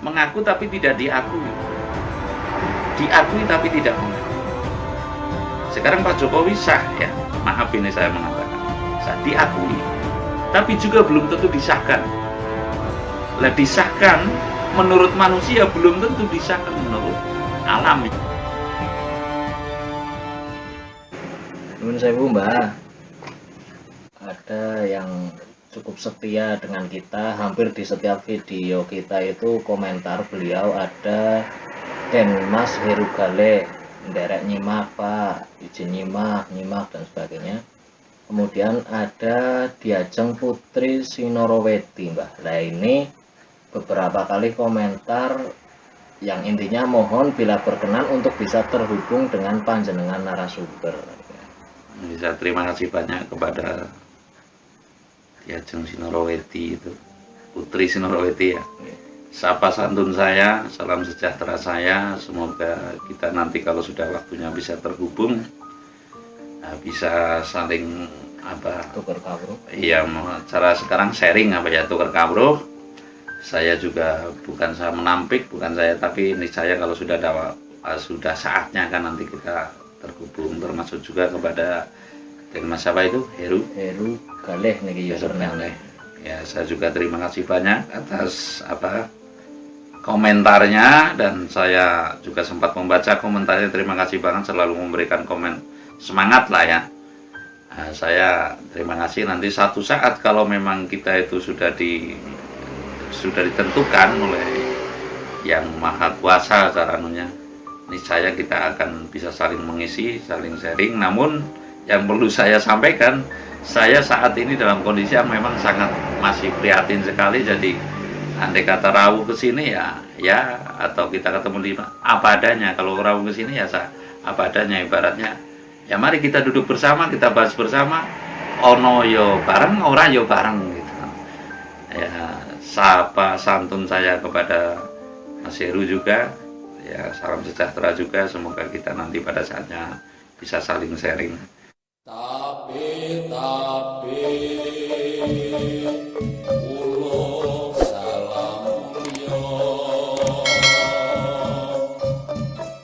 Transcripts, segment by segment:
mengaku tapi tidak diakui, diakui tapi tidak mengaku. Sekarang Pak Jokowi sah ya, maaf ini saya mengatakan sah, diakui, tapi juga belum tentu disahkan. Lah disahkan menurut manusia belum tentu disahkan menurut alam. Menurut saya Mbah, ada yang cukup setia dengan kita, hampir di setiap video kita itu komentar beliau ada Den Mas Heru Gale, nderek nyimak Pak, izin nyimak dan sebagainya. Kemudian ada Diajeng Putri Sinoroweti Mbah. Nah ini beberapa kali komentar yang intinya mohon bila berkenan untuk bisa terhubung dengan panjenengan narasumber. Bisa terima kasih banyak kepada Diajeng Sinoroweti itu, Putri Sinoroweti ya. Sapa santun saya, salam sejahtera saya. Semoga kita nanti kalau sudah waktunya bisa terhubung, bisa saling tukar kabruh. Iya, cara sekarang sharing tukar kabruh. Saya juga bukan saya menampik, bukan saya, tapi ini saya kalau sudah sudah saatnya kan nanti kita terhubung, termasuk juga kepada Mas siapa itu? Heru Galeh niki username. Ya, saya juga terima kasih banyak atas komentarnya, dan saya juga sempat membaca komentarnya. Terima kasih banget, selalu memberikan komen semangat lah ya. Saya terima kasih. Nanti satu saat kalau memang kita itu sudah ditentukan oleh yang maha kuasa caranya, niscaya kita akan bisa saling mengisi, saling sharing. Namun yang perlu saya sampaikan, saya saat ini dalam kondisi yang memang sangat masih prihatin sekali. Jadi andai kata rawuh ke sini ya atau kita ketemu di apa adanya. Kalau rawuh ke sini ya apa adanya, ibaratnya ya mari kita duduk bersama, kita bahas bersama, ono yo bareng, ora yo bareng gitu. Ya, sapa santun saya kepada Mas Heru juga ya, salam sejahtera juga. Semoga kita nanti pada saatnya bisa saling sharing. Tapi ulung salam yo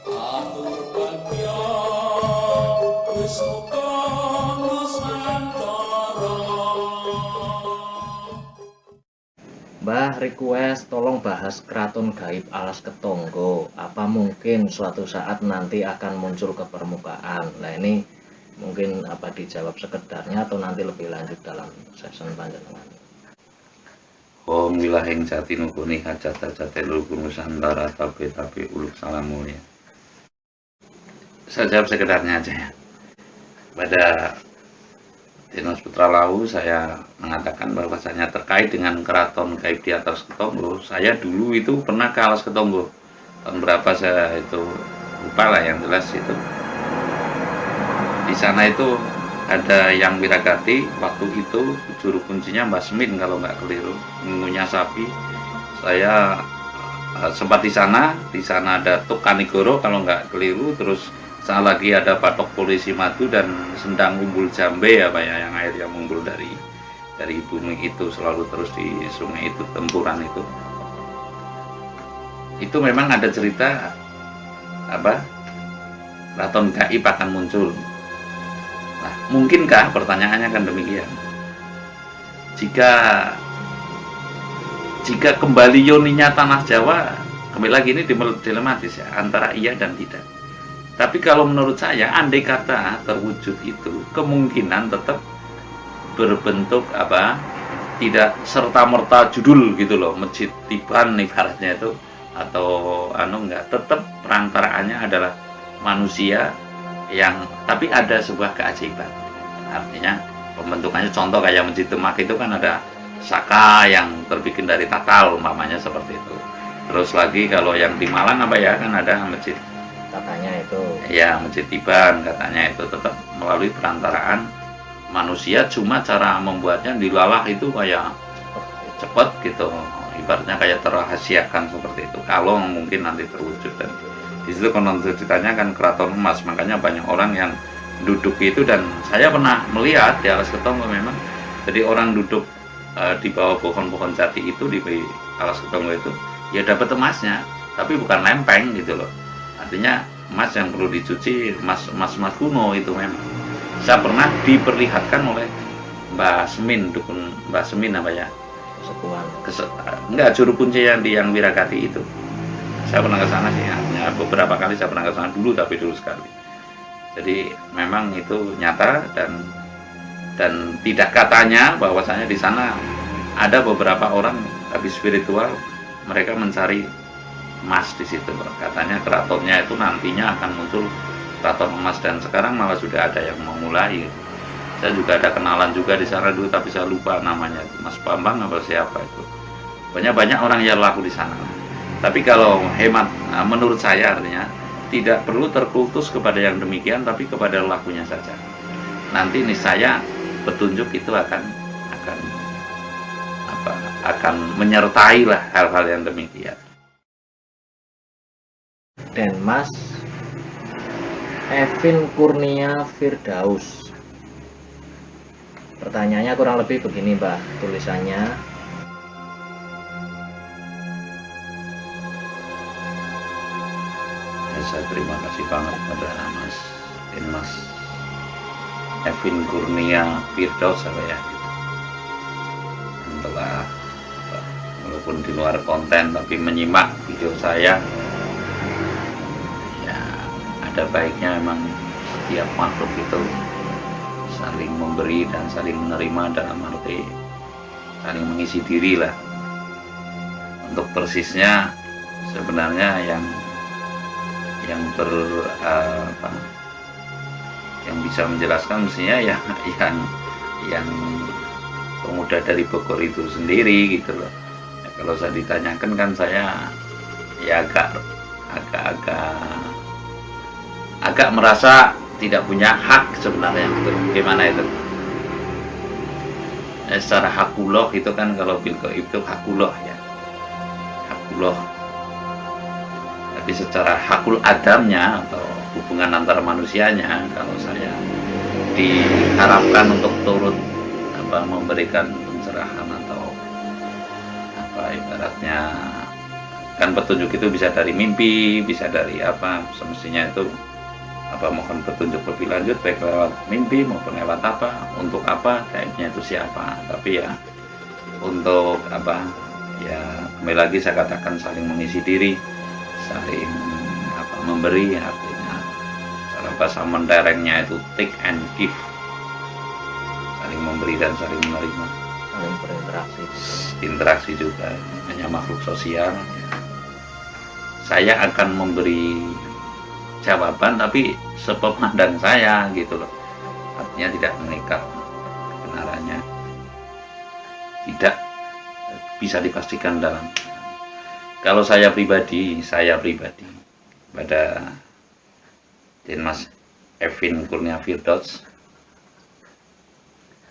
atur bagya wis kono santara. Mbah request tolong bahas keraton gaib Alas Ketonggo. Apa mungkin suatu saat nanti akan muncul ke permukaan? Nah ini mungkin dijawab sekedarnya atau nanti lebih lanjut dalam session panjenengan. Om wilahing jati nukuni hajat-hajate lugu nusantara tapi uluk salamu ya. Saya jawab sekedarnya aja ya. Pada Dinos Putra Lau saya mengatakan bahwasanya terkait dengan keraton gaib di Alas Ketonggo, saya dulu itu pernah ke Alas Ketonggo. Tahun berapa saya itu lupa lah, yang jelas itu di sana itu ada yang Wiragati, waktu itu juru kuncinya Mbak Smin kalau nggak keliru, ngunya sapi. Saya sempat di sana ada Tuk Kanigoro kalau nggak keliru, terus sana lagi ada Patok Polisi Madu dan Sendang Umbul Jambe yang air yang mumbul dari bumi itu selalu terus di sungai itu, tempuran itu. Itu memang ada cerita keraton gaib akan muncul. Nah, mungkinkah, pertanyaannya kan demikian, jika kembali yoninya tanah Jawa, kembali lagi ini dilematis ya, antara iya dan tidak. Tapi kalau menurut saya, andai kata terwujud itu, kemungkinan tetap berbentuk tidak serta-merta judul gitu loh, Masjid Tiban ibaratnya itu, atau enggak, tetap perantaraannya adalah manusia yang tapi ada sebuah keajaiban. Artinya pembentukannya contoh kayak Masjid Demak itu kan ada saka yang terbikin dari takal umpamanya seperti itu. Terus lagi kalau yang di Malang kan ada masjid Katanya itu ya Masjid Tiban, katanya itu tetap melalui perantaraan manusia, cuma cara membuatnya dilalah itu kayak cepet gitu, ibaratnya kayak terahasiakan seperti itu. Kalau mungkin nanti terwujud, dan di situ konon ceritanya kan keraton emas, makanya banyak orang yang duduk itu, dan saya pernah melihat di Alas Ketonggo memang, jadi orang duduk di bawah pohon-pohon jati itu di Alas Ketonggo itu ya dapat emasnya, tapi bukan lempeng gitu loh. Artinya emas yang perlu dicuci, emas kuno itu memang. Saya pernah diperlihatkan oleh Mbak Semin, dukun Mbak Semin apa ya? Kesepuan. Enggak, juru kunci yang di yang Wiragati itu. Saya pernah ke sana sih, ya, beberapa kali saya pernah ke sana dulu, tapi dulu sekali. Jadi memang itu nyata dan tidak katanya bahwasanya di sana ada beberapa orang habis spiritual, mereka mencari emas di situ. Katanya keratonnya itu nantinya akan muncul keraton emas, dan sekarang malah sudah ada yang memulai. Saya juga ada kenalan juga di sana dulu, tapi saya lupa namanya, Mas Bambang apa siapa itu. Banyak orang yang laku di sana. Tapi kalau hemat, menurut saya artinya tidak perlu terkultus kepada yang demikian, tapi kepada lakunya saja. Nanti niscaya petunjuk itu akan menyertai lah hal-hal yang demikian. Dan Mas Evin Kurnia Firdaus, pertanyaannya kurang lebih begini Mbak, tulisannya: saya terima kasih banget pada Mas Evin Kurnia Firdaus ya, telah walaupun di luar konten tapi menyimak video saya. Ya, ada baiknya memang setiap makhluk itu saling memberi dan saling menerima, dalam arti saling mengisi diri lah. Untuk persisnya sebenarnya yang bisa menjelaskan mestinya yang pemuda dari Bogor itu sendiri gitu loh. Ya, kalau saya ditanyakan kan saya ya agak merasa tidak punya hak sebenarnya gitu. Gimana itu? Secara hakuloh itu kan, kalau bil gaib itu hakuloh ya, hakuloh. Tapi secara hakul adamnya atau hubungan antar manusianya, kalau saya diharapkan untuk turut memberikan pencerahan atau ibaratnya kan petunjuk itu bisa dari mimpi, bisa dari semestinya itu mohon petunjuk lebih lanjut baik lewat mimpi maupun lewat untuk gaibnya itu siapa. Tapi ya untuk ya kembali lagi saya katakan saling mengisi diri, saling memberi, artinya cara bahasa menterengnya itu take and give, saling memberi dan saling menerima, saling berinteraksi juga, hanya makhluk sosial. Saya akan memberi jawaban tapi sepemandang saya gitu loh, artinya tidak mengikat kebenarannya, tidak bisa dipastikan dalam. Kalau saya pribadi pada Mas Evin Kurnia Firdaus,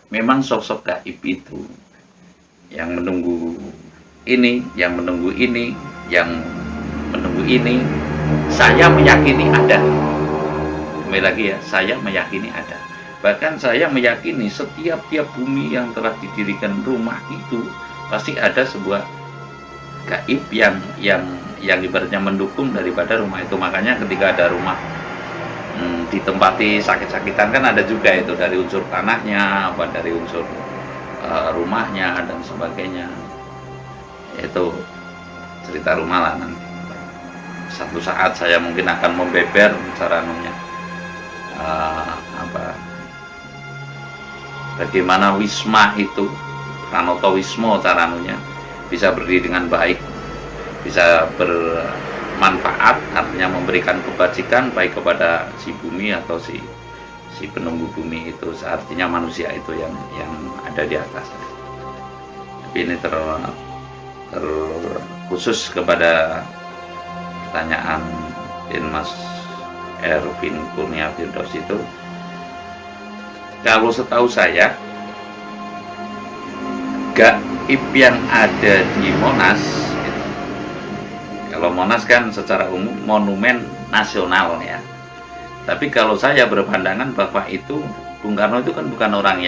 memang sosok gaib itu yang menunggu ini, saya meyakini ada. Kembali lagi ya, saya meyakini ada. Bahkan saya meyakini setiap bumi yang telah didirikan rumah itu pasti ada sebuah gaib yang ibaratnya mendukung daripada rumah itu. Makanya ketika ada rumah ditempati sakit-sakitan kan ada juga itu, dari unsur tanahnya, dari unsur rumahnya dan sebagainya. Itu cerita rumah lah nanti. Satu saat saya mungkin akan membeber cara bagaimana Wisma itu, Pranoto Wismo cara bisa berdiri dengan baik, bisa bermanfaat, artinya memberikan kebajikan baik kepada si bumi atau si penunggu bumi itu, artinya manusia itu yang ada di atas. Tapi ini terkhusus kepada pertanyaan Mas Evin Kurnia Firdaus itu, kalau setahu saya gaib yang ada di Monas gitu. Kalau Monas kan secara umum monumen nasional ya, tapi kalau saya berpandangan bahwa itu Bung Karno itu kan bukan orang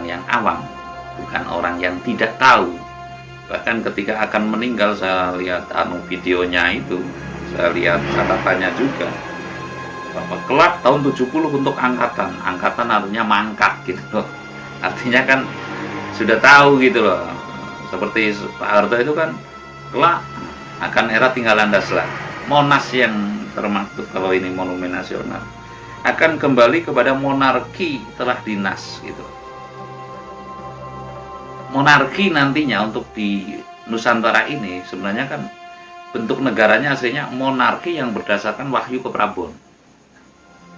yang awam, bukan orang yang tidak tahu Bahkan ketika akan meninggal saya lihat videonya itu, saya lihat catatannya juga bahwa kelak tahun 70 untuk angkatan artinya mangkat gitu loh. Artinya kan sudah tahu gitu loh, seperti Pak Harto itu kan kelak akan era tinggal landas lah. Monas yang termaktub kalau ini monumen nasional akan kembali kepada monarki telah dinas gitu. Monarki nantinya untuk di Nusantara ini sebenarnya kan bentuk negaranya aslinya monarki yang berdasarkan wahyu keprabon.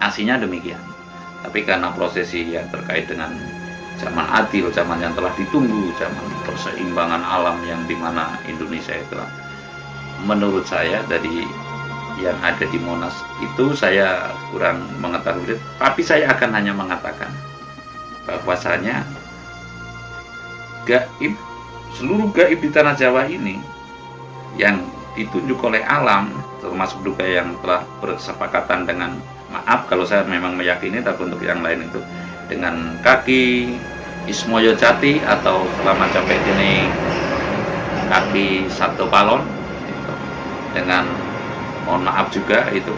Aslinya demikian. Tapi karena prosesi yang terkait dengan zaman adil, zaman yang telah ditunggu, zaman perseimbangan alam yang dimana Indonesia itu, menurut saya dari yang ada di Monas itu saya kurang mengetahui, tapi saya akan hanya mengatakan bahwasanya gaib, seluruh gaib di tanah Jawa ini yang ditunjuk oleh alam, termasuk juga yang telah bersepakatan dengan, maaf kalau saya memang meyakini, tapi untuk yang lain itu dengan kaki Ismoyo Jati atau selama sampai kini kaki Sabto Palon gitu. Dengan mohon maaf juga itu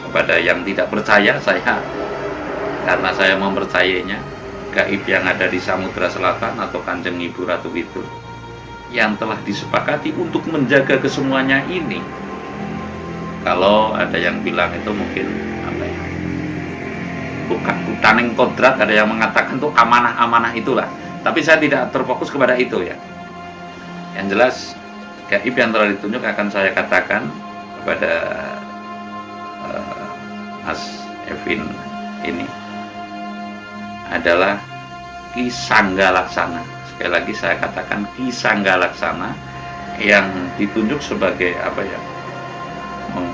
kepada yang tidak percaya, saya karena saya mempercayainya, gaib yang ada di Samudra Selatan atau Kanjeng Ibu Ratu itu yang telah disepakati untuk menjaga kesemuanya ini. Kalau ada yang bilang itu mungkin apa ya, bukan hutaning kodrat, ada yang mengatakan itu amanah-amanah itulah, tapi saya tidak terfokus kepada itu ya. Yang jelas gaib yang telah ditunjuk akan saya katakan kepada Mas Evin ini adalah Ki Sangga Laksana. Sekali lagi saya katakan Ki Sangga Laksana yang ditunjuk sebagai apa ya,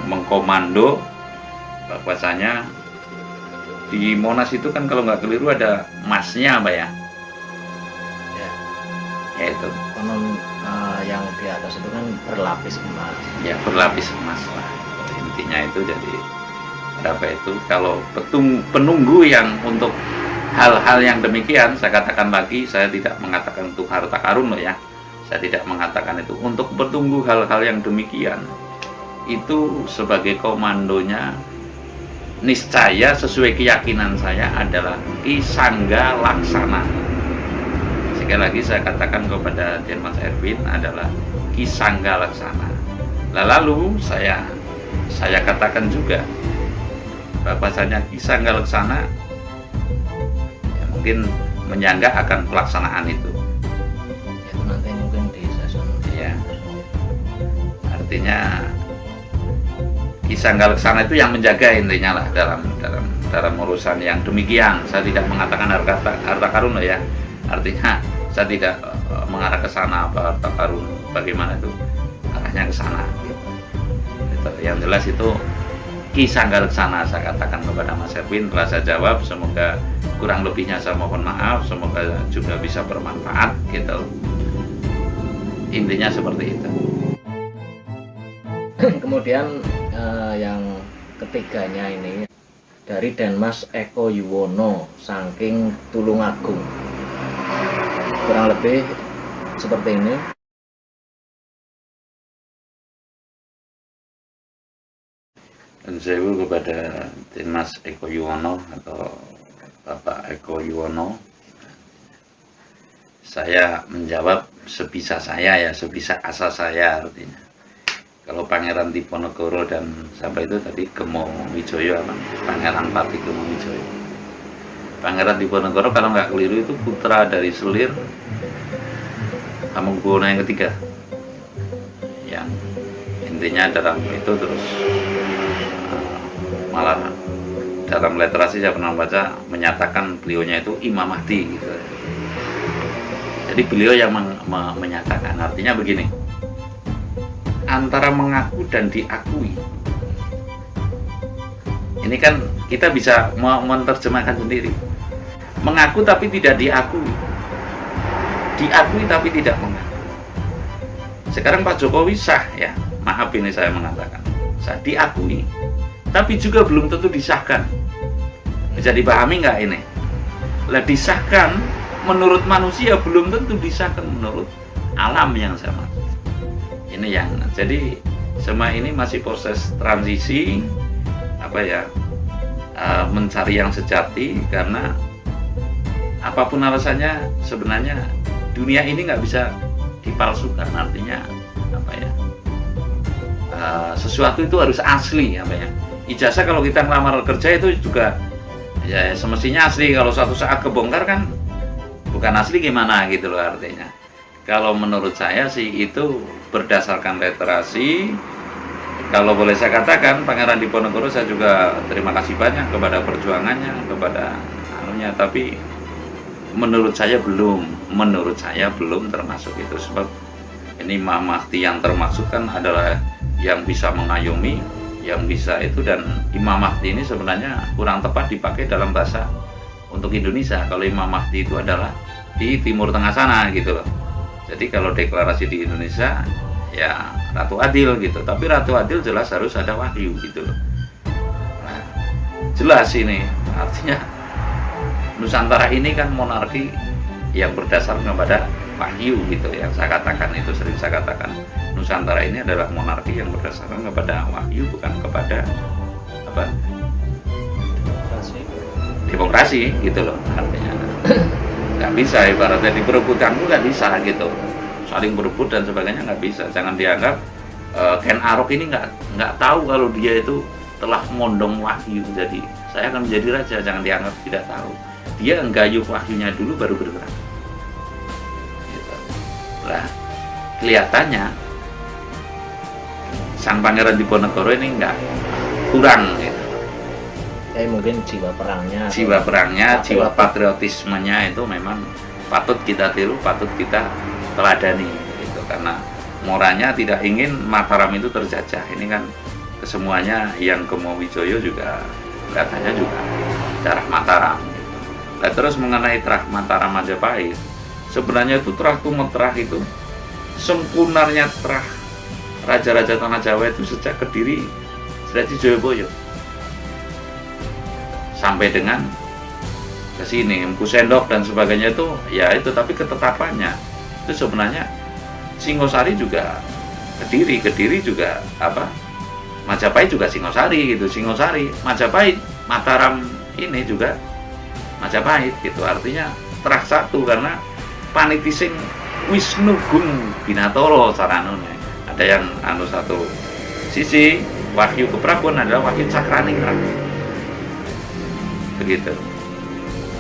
mengkomando bahwasanya di Monas itu kan kalau nggak keliru ada emasnya apa ya? Ya itu. Konon yang di atas itu kan berlapis emas. Ya berlapis emas lah. Intinya itu jadi apa itu, kalau penunggu yang untuk hal-hal yang demikian, saya katakan lagi, saya tidak mengatakan untuk harta karun loh ya, saya tidak mengatakan itu, untuk bertunggu hal-hal yang demikian itu sebagai komandonya niscaya sesuai keyakinan saya adalah Ki Sangga Laksana. Sekali lagi saya katakan kepada Mas Erwin adalah Ki Sangga Laksana. Lalu saya katakan juga bahwasanya Ki Sangga Laksana ya, mungkin menyangga akan pelaksanaan itu. Itu nanti mungkin di season. Ya. Artinya Ki Sangga Laksana itu yang menjaga intinya lah dalam urusan yang demikian. Saya tidak mengatakan harta karun loh ya. Artinya saya tidak mengarah ke sana apa harta karun bagaimana itu, arahnya ke sana gitu. Yang jelas itu Ki Sangga Laksana, saya katakan kepada Mas Erwin, telah saya jawab. Semoga kurang lebihnya saya mohon maaf, semoga juga bisa bermanfaat gitu. Intinya seperti itu. Kemudian yang ketiganya ini dari Denmas Eko Yuwono saking Tulungagung, kurang lebih seperti ini. Dan saya kepada Denmas Eko Yuwono atau Bapak Eko Yuwono, saya menjawab sebisa saya ya, sebisa asa saya. Artinya kalau Pangeran Diponegoro dan sampai itu tadi Gemo Wijoyo apa? Pangeran Pati Gemo Wijoyo. Pangeran Diponegoro kalau nggak keliru itu putra dari Selir Hamengkubuwono yang ketiga. Yang intinya dalam itu terus malah dalam literasi saya pernah baca menyatakan beliaunya itu Imam Mahdi gitu. Jadi beliau yang menyatakan, artinya begini, antara mengaku dan diakui ini kan kita bisa menerjemahkan sendiri. Mengaku tapi tidak diakui, diakui tapi tidak mengaku. Sekarang Pak Jokowi sah ya, maaf ini saya mengatakan sah, diakui tapi juga belum tentu disahkan. Bisa dipahami nggak ini? Lah disahkan menurut manusia belum tentu disahkan menurut alam yang saya maksud. Ini yang jadi semua ini masih proses transisi mencari yang sejati, karena apapun alasannya sebenarnya dunia ini nggak bisa dipalsukan. Artinya sesuatu itu harus asli. Ijazah kalau kita ngelamar kerja itu juga ya semestinya asli. Kalau suatu saat kebongkar kan bukan asli gimana gitu loh artinya. Kalau menurut saya sih itu berdasarkan literasi. Kalau boleh saya katakan, Pangeran Diponegoro saya juga terima kasih banyak kepada perjuangannya, kepada anunya, tapi menurut saya belum termasuk itu. Sebab ini Imam Mahdi yang termaksud kan adalah yang bisa mengayomi, yang bisa itu, dan Imam Mahdi ini sebenarnya kurang tepat dipakai dalam bahasa untuk Indonesia. Kalau Imam Mahdi itu adalah di Timur Tengah sana gitu loh. Jadi kalau deklarasi di Indonesia ya Ratu Adil gitu, tapi Ratu Adil jelas harus ada wahyu gitu loh. Nah, jelas ini artinya Nusantara ini kan monarki yang berdasar kepada wahyu gitu. Yang saya katakan itu, sering saya katakan, Nusantara ini adalah monarki yang berdasarkan kepada wahyu, bukan kepada demokrasi gitu loh artinya. Nggak bisa, ibaratnya diperebutkan nggak bisa gitu, saling berebut dan sebagainya nggak bisa. Jangan dianggap Ken Arok ini nggak tahu kalau dia itu telah mondong wahyu, jadi saya akan menjadi raja. Jangan dianggap tidak tahu, dia enggayuh wahyunya dulu baru bergerak gitu. Nah, kelihatannya sang Pangeran Diponegoro ini nggak kurang gitu. Mungkin jiwa perangnya, jiwa patriotismenya itu memang patut kita tiru, patut kita teladani gitu. Karena moranya tidak ingin Mataram itu terjajah. Ini kan kesemuanya yang ke Mawijoyo juga katanya juga darah Mataram gitu. Nah, terus mengenai terah Mataram Majapahit, sebenarnya itu terah Tumetrah itu sempurnanya terah raja-raja tanah Jawa itu sejak Kediri, sejak Joyoboyo sampai dengan ke sini, Empu Sendok dan sebagainya itu ya itu, tapi ketetapannya itu sebenarnya Singosari juga Kediri juga Majapahit juga Singosari gitu, Singosari Majapahit, Mataram ini juga Majapahit gitu. Artinya terah satu, karena panitising Wisnu Gung Binatoro saranone. Ada yang satu sisi wahyu keprabuan adalah wahyu Cakraningrat begitu.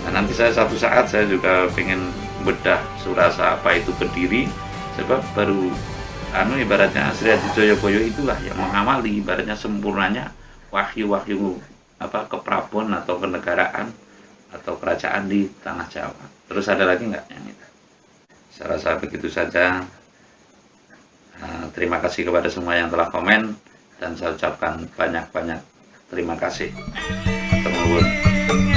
Nah, nanti suatu saat saya juga pengen bedah Surasa apa itu Kediri, sebab baru ibaratnya Sri Adi Joyoboyo itulah yang mengamali ibaratnya sempurnanya wahyu keprabuan atau kenegaraan atau kerajaan di tanah Jawa. Terus ada lagi nggak yang itu? Saya rasa begitu saja. Terima kasih kepada semua yang telah komen, dan saya ucapkan banyak-banyak terima kasih. Terima kasih.